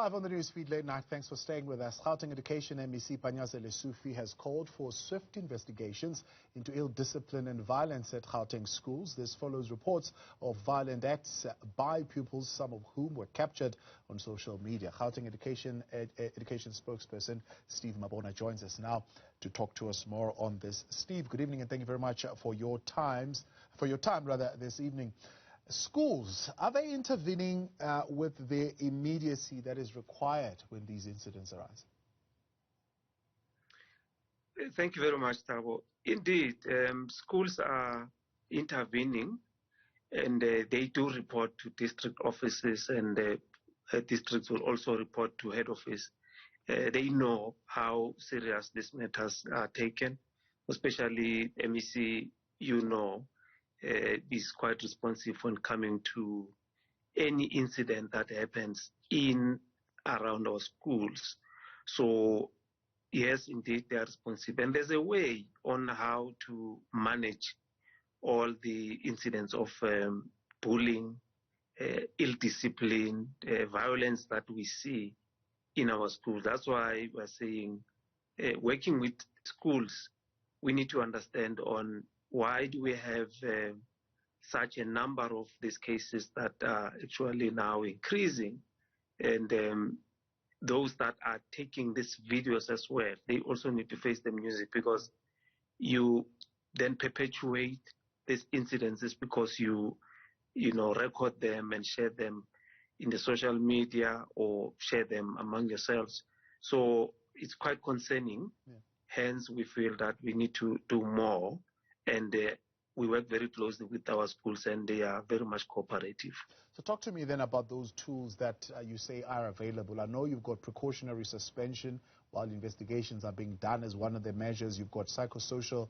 Live on the Newsfeed late night. Thanks for staying with us. Gauteng Education MEC Lesufi has called for swift investigations into ill discipline and violence at Gauteng schools. This follows reports of violent acts by pupils, some of whom were captured on social media. Gauteng Education spokesperson Steve Mabona joins us now to talk to us more on this. Steve, good evening and thank you very much for your time this evening. Schools, are they intervening with the immediacy that is required when these incidents arise? Thank you very much, Tabo. Indeed, schools are intervening and they do report to district offices, and districts will also report to head office. They know how serious these matters are taken, especially MEC, is quite responsive when coming to any incident that happens in around our schools. So yes, indeed, they are responsive. And there's a way on how to manage all the incidents of bullying, ill discipline, violence that we see in our schools. That's why we're saying, working with schools, we need to understand on why do we have such a number of these cases that are actually now increasing, and those that are taking these videos as well, they also need to face the music, because you then perpetuate these incidences because you record them and share them in the social media or share them among yourselves. So it's quite concerning. Yeah. Hence, we feel that we need to do more, and we work very closely with our schools, and they are very much cooperative. So talk to me then about those tools that you say are available. I know you've got precautionary suspension while investigations are being done as one of the measures. You've got psychosocial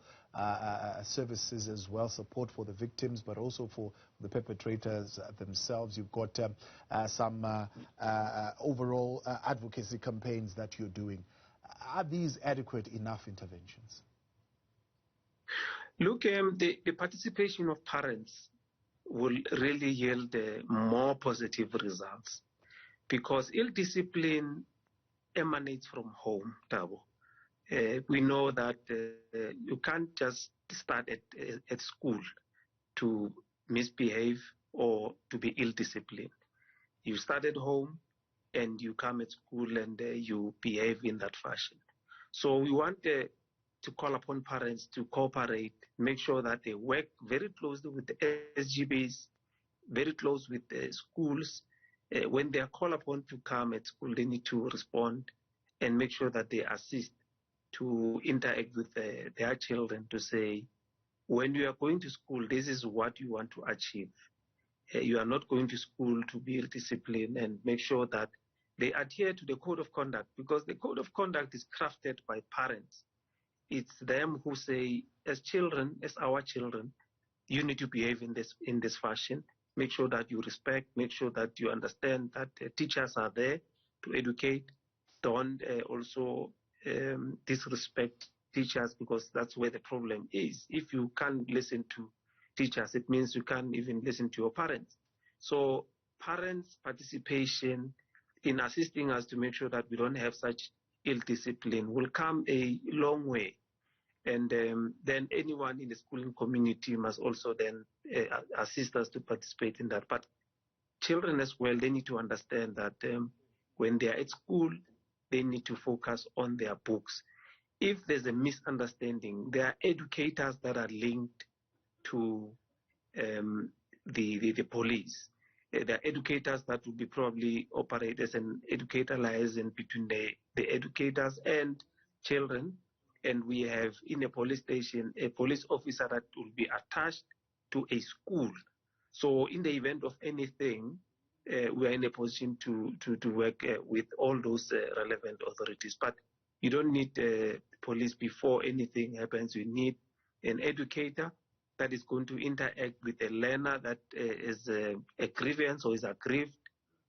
services as well, support for the victims, but also for the perpetrators themselves. You've got some overall advocacy campaigns that you're doing. Are these adequate enough interventions? Look, the participation of parents will really yield more positive results, because ill discipline emanates from home, Tabo. We know that you can't just start at school to misbehave or to be ill disciplined. You start at home and you come at school and you behave in that fashion. So we want to call upon parents to cooperate, make sure that they work very closely with the SGBs, very close with the schools. When they are called upon to come at school, they need to respond and make sure that they assist to interact with their children to say, when you are going to school, this is what you want to achieve. You are not going to school to be disciplined, and make sure that they adhere to the code of conduct, because the code of conduct is crafted by parents. It's them who say, as children, as our children, you need to behave in this fashion. Make sure that you respect, make sure that you understand that teachers are there to educate. Don't also disrespect teachers, because that's where the problem is. If you can't listen to teachers, it means you can't even listen to your parents. So parents' participation in assisting us to make sure that we don't have such ill discipline will come a long way. And then anyone in the schooling community must also then assist us to participate in that. But children as well, they need to understand that when they are at school, they need to focus on their books. If there's a misunderstanding, there are educators that are linked to the police. There are educators that will be probably operate as an educator liaison between the educators and children. And we have in a police station a police officer that will be attached to a school. So in the event of anything, we are in a position to work with all those relevant authorities. But you don't need police before anything happens. You need an educator that is going to interact with a learner that is a grievance or is aggrieved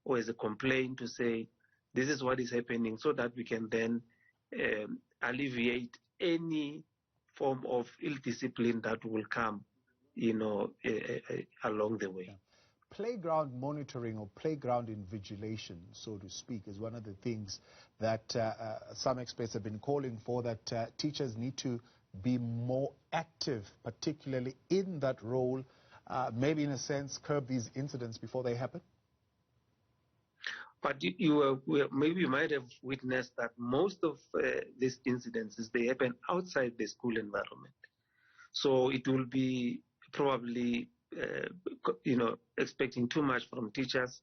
or is a complaint, to say this is what is happening, so that we can then alleviate any form of ill discipline that will come, along the way. Yeah. playground monitoring or playground invigilation, so to speak, is one of the things that some experts have been calling for, that teachers need to be more active, particularly in that role, maybe in a sense curb these incidents before they happen? But maybe you might have witnessed that most of these incidences, they happen outside the school environment. So it will be probably, expecting too much from teachers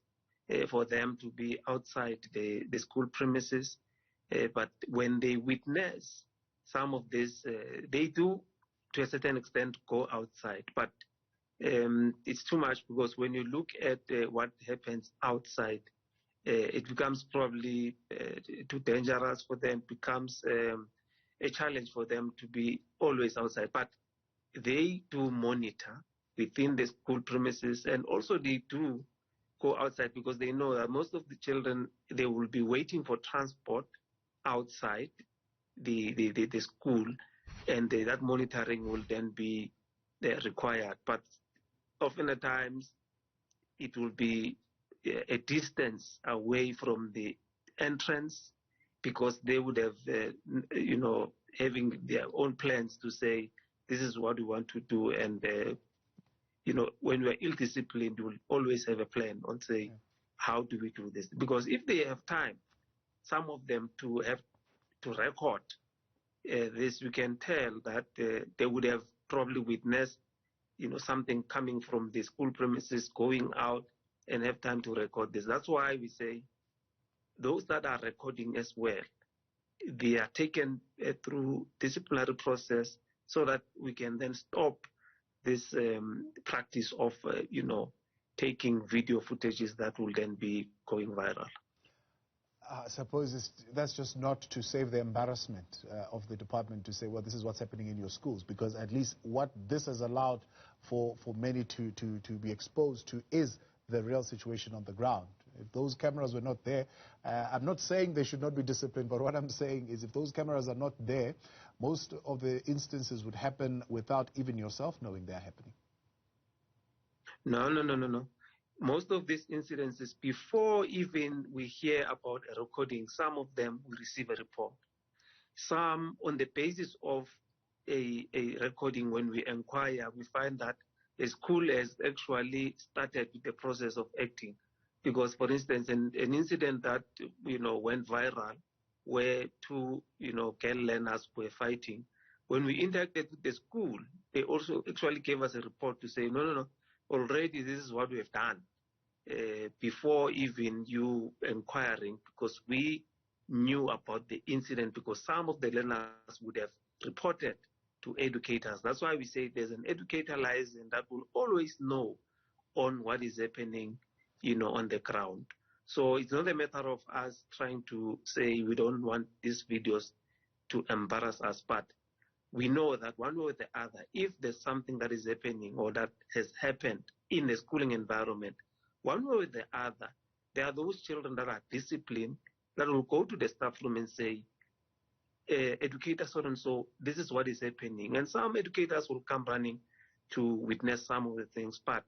for them to be outside the school premises. But when they witness some of this, they do, to a certain extent, go outside. But it's too much, because when you look at what happens outside, it becomes probably too dangerous for them, becomes a challenge for them to be always outside. But they do monitor within the school premises, and also they do go outside, because they know that most of the children, they will be waiting for transport outside the school, and that monitoring will then be required. But often at times it will be a distance away from the entrance, because they would have, having their own plans to say, this is what we want to do. And, when we are ill-disciplined, we will always have a plan on say, how do we do this? Because if they have time, some of them to have to record this, we can tell that they would have probably witnessed, something coming from the school premises, going out, and have time to record this. That's why we say those that are recording as well, they are taken through disciplinary process, so that we can then stop this practice of, taking video footages that will then be going viral. I suppose that's just not to save the embarrassment of the department to say, well, this is what's happening in your schools, because at least what this has allowed for many to be exposed to is the real situation on the ground. If those cameras were not there, I'm not saying they should not be disciplined, but what I'm saying is if those cameras are not there, most of the instances would happen without even yourself knowing they're happening. No. Most of these incidences, before even we hear about a recording, some of them will receive a report. Some, on the basis of a recording, when we inquire, we find that the school has actually started with the process of acting. Because, for instance, an incident that, went viral, where two, girl learners were fighting, when we interacted with the school, they also actually gave us a report to say, no, already this is what we have done before even you inquiring, because we knew about the incident, because some of the learners would have reported to educators. That's why we say there's an educator liaison that will always know on what is happening, on the ground. So it's not a matter of us trying to say we don't want these videos to embarrass us, but we know that one way or the other, if there's something that is happening or that has happened in the schooling environment, one way or the other, there are those children that are disciplined that will go to the staff room and say, educator so-and-so, this is what is happening. And some educators will come running to witness some of the things, but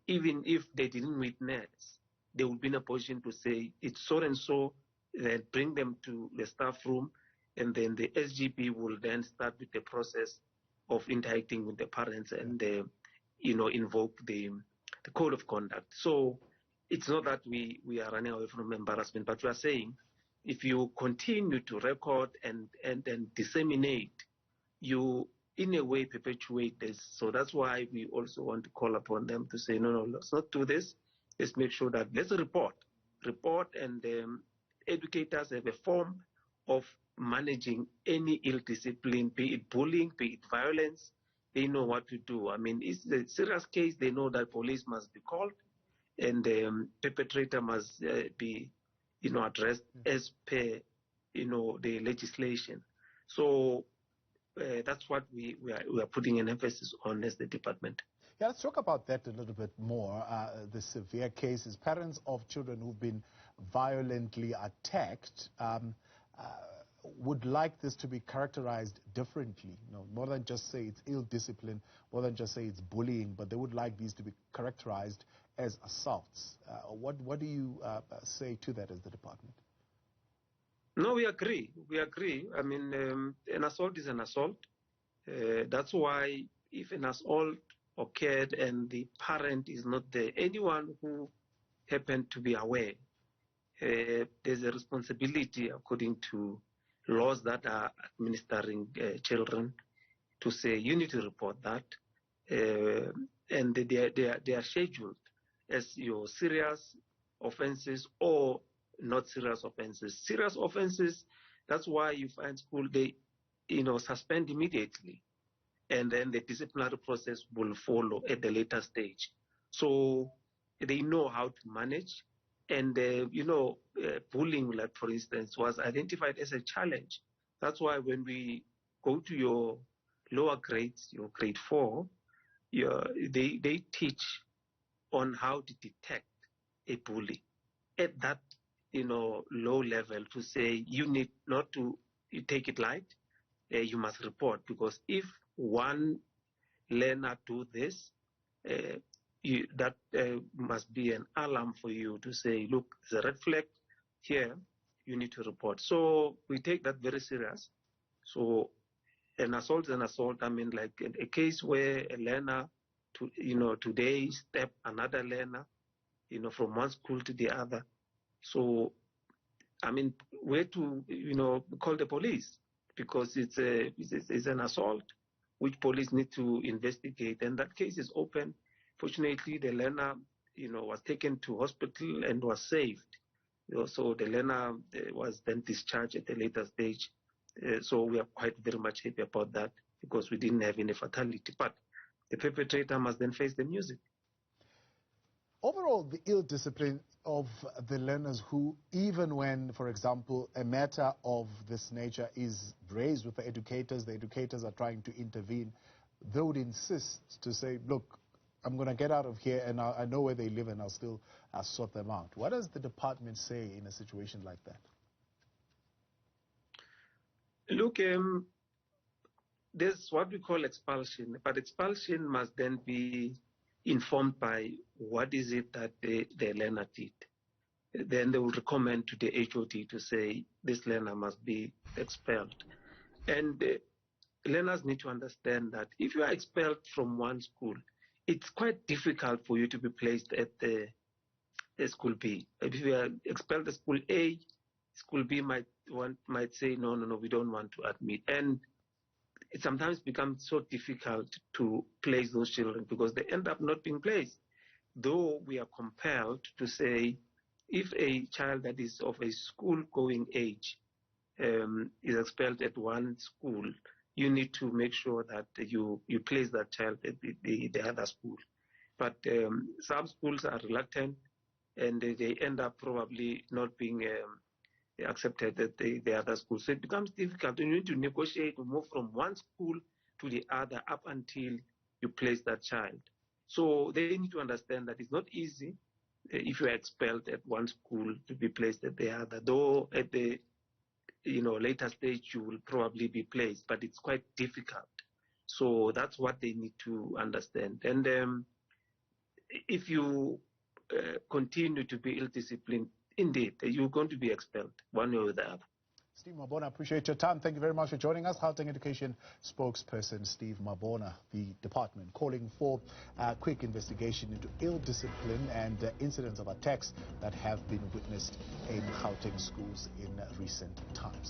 even if they didn't witness, they will be in a position to say, it's so-and-so, then bring them to the staff room, and then the SGB will then start with the process of interacting with the parents and, invoke the code of conduct. So it's not that we are running away from embarrassment, but we are saying if you continue to record and disseminate, you in a way perpetuate this. So that's why we also want to call upon them to say, no, let's not do this. Let's make sure that let's report, and educators have a form of managing any ill discipline, be it bullying, be it violence. They know what to do. I mean, it's a serious case. They know that police must be called, and the perpetrator must be, addressed as per, the legislation. So that's what we are putting an emphasis on as the department. Yeah, let's talk about that a little bit more. The severe cases, parents of children who've been violently attacked would like this to be characterized differently, more than just say it's ill discipline, more than just say it's bullying, but they would like these to be characterized as assaults. What do you say to that as the department? No, we agree. We agree. I mean, an assault is an assault. That's why if an assault occurred and the parent is not there, anyone who happened to be aware, there's a responsibility according to laws that are administering children to say you need to report that, and they are scheduled as your serious offenses or not serious offenses. Serious offenses, that's why you find school, they suspend immediately, and then the disciplinary process will follow at the later stage. So they know how to manage. And, bullying, like for instance, was identified as a challenge. That's why when we go to your lower grades, your grade 4, they teach on how to detect a bully at that, low level, to say you need not to take it light. You must report, because if one learner do this, that must be an alarm for you to say, look, there's a red flag here, you need to report. So we take that very serious. So an assault is an assault. I mean, like a case where a learner, today step another learner, from one school to the other. So, I mean, where to, call the police, because it's an assault which police need to investigate, and that case is open. Fortunately, the learner, was taken to hospital and was saved. So the learner was then discharged at a later stage. So we are quite very much happy about that, because we didn't have any fatality. But the perpetrator must then face the music. Overall, the ill discipline of the learners who, even when, for example, a matter of this nature is raised with the educators are trying to intervene, they would insist to say, look, I'm going to get out of here, and I know where they live, and I'll still sort them out. What does the department say in a situation like that? Look, there's what we call expulsion, but expulsion must then be informed by what is it that the learner did. Then they will recommend to the HOD to say this learner must be expelled. And learners need to understand that if you are expelled from one school, it's quite difficult for you to be placed at the school B. If you are expelled at school A, school B might say, no, we don't want to admit. And it sometimes becomes so difficult to place those children, because they end up not being placed. Though we are compelled to say, if a child that is of a school-going age is expelled at one school, you need to make sure that you place that child at the other school. But some schools are reluctant, and they end up probably not being accepted at the other school. So it becomes difficult. You need to negotiate to move from one school to the other up until you place that child. So they need to understand that it's not easy if you are expelled at one school to be placed at the other. Though at the later stage you will probably be placed, but it's quite difficult. So that's what they need to understand. And if you continue to be ill-disciplined, indeed, you're going to be expelled one way or the other. Steve Mabona, I appreciate your time. Thank you very much for joining us. Gauteng Education spokesperson Steve Mabona, the department calling for a quick investigation into ill discipline and incidents of attacks that have been witnessed in Gauteng schools in recent times.